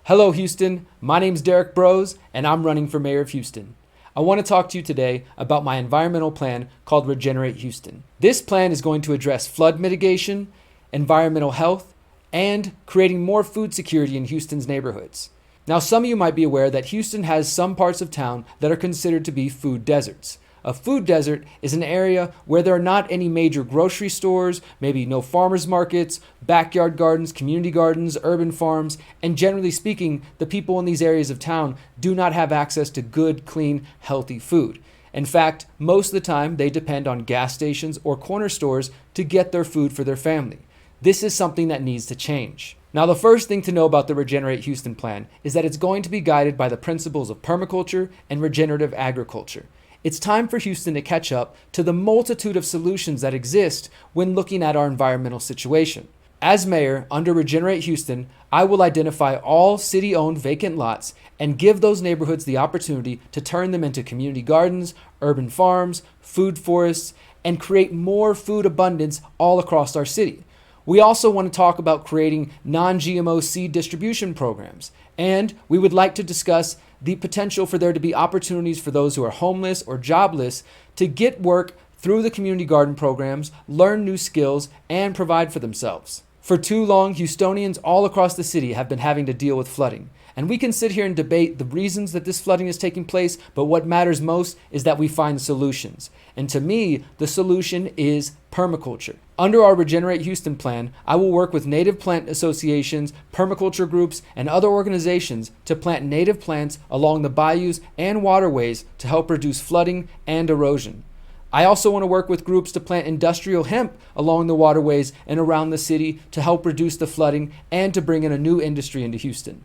Hello, Houston. My name's Derrick Broze, and I'm running for mayor of Houston. I want to talk to you today about my environmental plan called Regenerate Houston. This plan is going to address flood mitigation, environmental health, and creating more food security in Houston's neighborhoods. Now, some of you might be aware that Houston has some parts of town that are considered to be food deserts. A food desert is an area where there are not any major grocery stores, maybe no farmers markets, backyard gardens, community gardens, urban farms, and generally speaking, the people in these areas of town do not have access to good, clean, healthy food. In fact, most of the time they depend on gas stations or corner stores to get their food for their family. This is something that needs to change. Now, the first thing to know about the Regenerate Houston plan is that it's going to be guided by the principles of permaculture and regenerative agriculture. It's time for Houston to catch up to the multitude of solutions that exist when looking at our environmental situation. As mayor, under Regenerate Houston, I will identify all city-owned vacant lots and give those neighborhoods the opportunity to turn them into community gardens, urban farms, food forests, and create more food abundance all across our city. We also want to talk about creating non-GMO seed distribution programs, and we would like to discuss the potential for there to be opportunities for those who are homeless or jobless to get work through the community garden programs, learn new skills, and provide for themselves. For too long, Houstonians all across the city have been having to deal with flooding. And we can sit here and debate the reasons that this flooding is taking place, but what matters most is that we find solutions. And to me, the solution is permaculture. Under our Regenerate Houston plan, I will work with native plant associations, permaculture groups, and other organizations to plant native plants along the bayous and waterways to help reduce flooding and erosion. I also want to work with groups to plant industrial hemp along the waterways and around the city to help reduce the flooding and to bring in a new industry into Houston.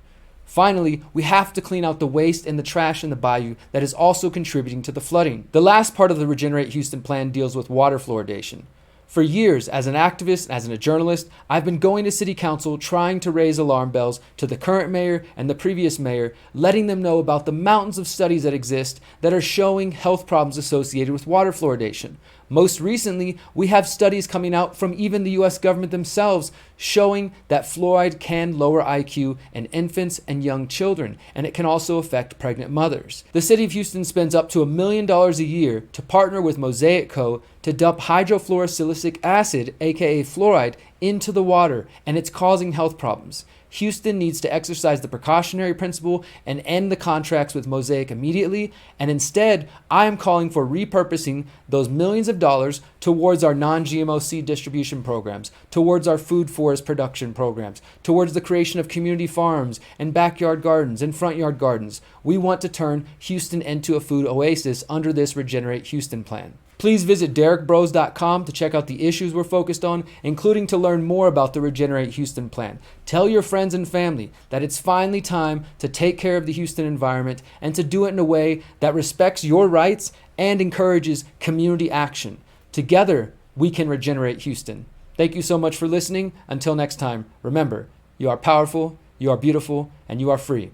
Finally, we have to clean out the waste and the trash in the bayou that is also contributing to the flooding. The last part of the Regenerate Houston plan deals with water fluoridation. For years, as an activist, as a journalist, I've been going to city council trying to raise alarm bells to the current mayor and the previous mayor, letting them know about the mountains of studies that exist that are showing health problems associated with water fluoridation. Most recently, we have studies coming out from even the US government themselves showing that fluoride can lower IQ in infants and young children, and it can also affect pregnant mothers. The city of Houston spends up to $1 million a year to partner with Mosaic Co. to dump hydrofluorosilicic acid, aka fluoride, into the water, and it's causing health problems. Houston needs to exercise the precautionary principle and end the contracts with Mosaic immediately, and instead, I am calling for repurposing those millions of dollars towards our non-GMO seed distribution programs, towards our food forest production programs, towards the creation of community farms and backyard gardens and front yard gardens. We want to turn Houston into a food oasis under this Regenerate Houston plan. Please visit derrickbroze.com to check out the issues we're focused on, including to learn more about the Regenerate Houston plan. Tell your friends and family that it's finally time to take care of the Houston environment and to do it in a way that respects your rights and encourages community action. Together, we can regenerate Houston. Thank you so much for listening. Until next time, remember, you are powerful, you are beautiful, and you are free.